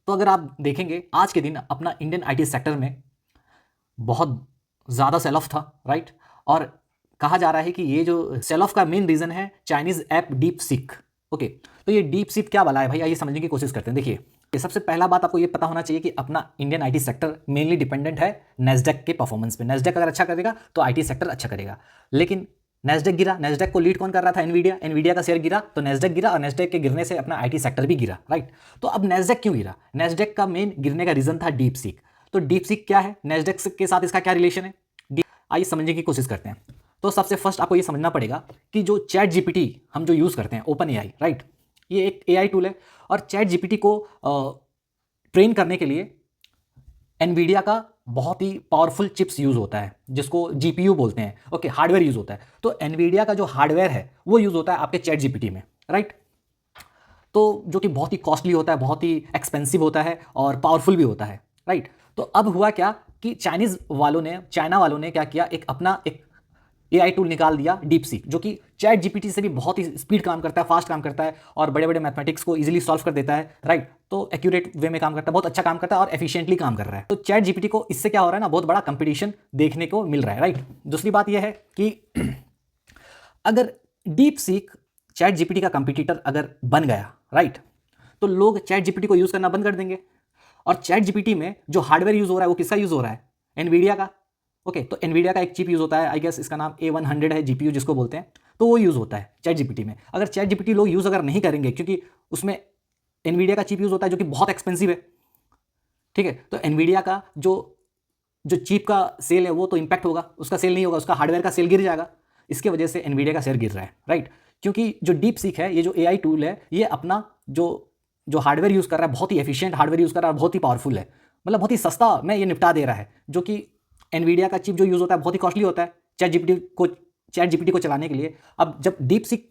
तो अगर आप देखेंगे आज के दिन अपना इंडियन आईटी सेक्टर में बहुत ज़्यादा सेल ऑफ था, राइट। और कहा जा रहा है कि ये जो सेल ऑफ का मेन रीज़न है Chinese app deep seek. Okay, तो ये डीप सीक क्या वाला है भाई, आइए समझने की कोशिश करते हैं। देखिए, सबसे पहला बात आपको ये पता होना चाहिए कि अपना Indian IT sector mainly dependent है नैस्डैक के परफॉर्मेंस पे। नैस्डैक अगर अच्छा करेगा तो आईटी सेक्टर अच्छा करेगा, लेकिन नैस्डैक गिरा, नैस्डैक को लीड कौन कर रहा था, एनवीडिया। एनवीडिया का शेयर गिरा तो नैस्डैक गिरा, और नैस्डैक के गिरने से अपना आईटी सेक्टर भी गिरा, राइट। तो अब नैस्डैक क्यों गिरा, नैस्डैक का मेन गिरने का रीजन था डीप सीक। तो डीप सीक क्या है, नैस्डैक के साथ इसका क्या रिलेशन है, आइए समझने की कोशिश करते हैं। तो सबसे फर्स्ट आपको ये समझना पड़ेगा कि जो चैट जीपीटी हम जो यूज़ करते हैं, ओपन एआई, राइट, ये एक एआई टूल है। और चैट जीपीटी को ट्रेन करने के लिए एनवीडिया का बहुत ही पावरफुल चिप्स यूज़ होता है, जिसको जीपीयू बोलते हैं। ओके, हार्डवेयर यूज़ होता है। तो एनवीडिया का जो हार्डवेयर है वो यूज़ होता है आपके चैट जीपीटी में, राइट। तो जो कि बहुत ही कॉस्टली होता है, बहुत ही एक्सपेंसिव होता है और पावरफुल भी होता है, राइट। तो अब हुआ क्या कि चाइना वालों ने क्या किया, एक अपना एक एआई टूल निकाल दिया डीप सीक, जो कि चैट जीपीटी से भी बहुत ही स्पीड काम करता है, फास्ट काम करता है और बड़े बड़े मैथमेटिक्स को इजीली सॉल्व कर देता है, राइट। तो एक्यूरेट वे में काम करता है, बहुत अच्छा काम करता है और एफिशिएंटली काम कर रहा है। तो चैट जीपीटी को इससे क्या हो रहा है ना, बहुत बड़ा कंपटीशन देखने को मिल रहा है, राइट। दूसरी बात यह है कि अगर डीप सीक चैट जीपीटी का कंपटीटर अगर बन गया, राइट, तो लोग चैट जीपीटी को यूज़ करना बंद कर देंगे। और चैट जीपीटी में जो हार्डवेयर यूज़ हो रहा है वो किसका यूज़ हो रहा है, एनवीडिया का। ओके, तो एनवीडिया का एक चिप यूज़ होता है, आई गेस इसका नाम A100 है, जीपीयू जिसको बोलते हैं। तो वो यूज़ होता है चैट जीपीटी में। अगर चैट जीपीटी लोग यूज़ अगर नहीं करेंगे, क्योंकि उसमें एनवीडिया का चिप यूज़ होता है जो कि बहुत एक्सपेंसिव है, ठीक है। तो एनवीडिया का जो जो चिप का सेल है वो तो इंपैक्ट होगा, उसका सेल नहीं होगा, उसका हार्डवेयर का सेल गिर जाएगा। इसके वजह से एनवीडिया का शेयर गिर रहा है, राइट। क्योंकि जो डीप सीक है, ये जो एआई टूल है, ये अपना जो जो हार्डवेयर यूज़ कर रहा है, बहुत ही एफिशिएंट हार्डवेयर यूज़ कर रहा है, बहुत ही पावरफुल है, मतलब बहुत ही सस्ता में ये निपटा दे रहा है। जो कि एनवीडिया का चिप जो यूज़ होता है बहुत ही कॉस्टली होता है चैट जीपीटी को चलाने के लिए। अब जब डीप सीक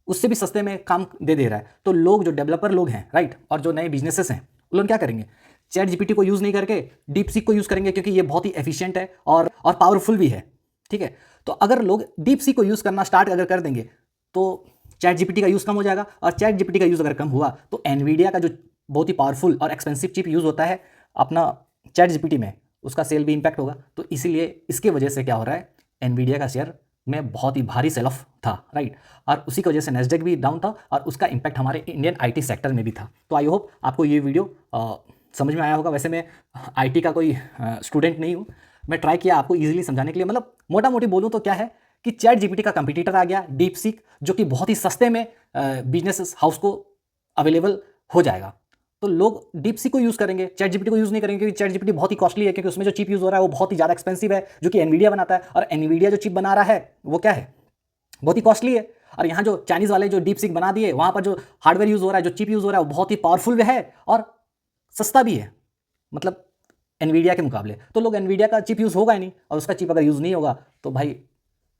उससे भी सस्ते में काम दे रहा है, तो लोग जो डेवलपर लोग हैं, राइट, और जो नए बिजनेसेस हैं, वो लोग क्या करेंगे, चैट जीपीटी को यूज़ नहीं करके डीप सीक को यूज़ करेंगे, क्योंकि ये बहुत ही एफिशिएंट है और पावरफुल भी है, ठीक है। तो अगर लोग डीप सीक को यूज़ करना स्टार्ट अगर कर देंगे तो चैट जीपीटी का यूज़ कम हो जाएगा, और चैट जीपीटी का यूज़ अगर कम हुआ तो एनवीडिया का जो बहुत ही पावरफुल और एक्सपेंसिव चिप यूज़ होता है अपना चैट जीपीटी में, उसका सेल भी इंपैक्ट होगा। तो इसीलिए इसके वजह से क्या हो रहा है, एनवीडिया का शेयर में बहुत ही भारी सेल ऑफ था, राइट। और उसी की वजह से नैस्डैक भी डाउन था और उसका इंपैक्ट हमारे इंडियन आईटी सेक्टर में भी था। तो आई होप आपको ये वीडियो समझ में आया होगा। वैसे मैं आईटी का कोई स्टूडेंट नहीं हूँ, मैं ट्राई किया आपको इजीली समझाने के लिए। मतलब मोटा मोटी बोलूँ तो क्या है कि चैट जीपीटी का कंपटीटर आ गया डीप सीक, जो कि बहुत ही सस्ते में बिजनेस हाउस को अवेलेबल हो जाएगा। तो लोग डीप सीक को यूज़ करेंगे, चैट जीपीटी को यूज़ नहीं करेंगे, क्योंकि चैट जीपीटी बहुत ही कॉस्टली है, क्योंकि उसमें जो चिप यूज़ हो रहा है वो बहुत ही ज़्यादा एक्सपेंसिव है, जो कि एनवीडिया बनाता है। और एनवीडिया जो चिप बना रहा है वो क्या है, बहुत ही कॉस्टली है। और यहाँ जो चाइनीज़ वाले जो डीप सीक बना दिए, वहाँ पर जो हार्डवेयर यूज़ हो रहा है, जो चिप यूज़ हो रहा है, वो बहुत ही पावरफुल है और सस्ता भी है, मतलब एनवीडिया के मुकाबले। तो लोग एनवीडिया का चिप यूज़ होगा ही नहीं, और उसका चिप अगर यूज़ नहीं होगा तो भाई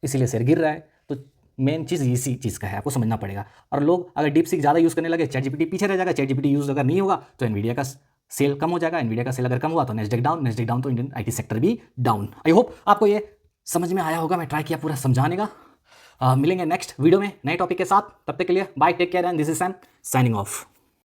इसीलिए शेयर गिर रहा है। तो मेन चीज़ इसी चीज़ का है, आपको समझना पड़ेगा। और लोग अगर डीप सीक ज़्यादा यूज़ करने लगे, चैट जीपीटी पीछे रह जाएगा। चैट जीपीटी यूज़ अगर नहीं होगा तो एनवीडिया का सेल कम हो जाएगा। एनवीडिया का सेल अगर कम हुआ तो नैस्डैक डाउन तो इंडियन आईटी सेक्टर भी डाउन। आई होप आपको ये समझ में आया होगा, मैं ट्राई किया पूरा समझाने का। मिलेंगे नेक्स्ट वीडियो में नए टॉपिक के साथ, तब तक के लिए bye, take care and this is Sam signing of.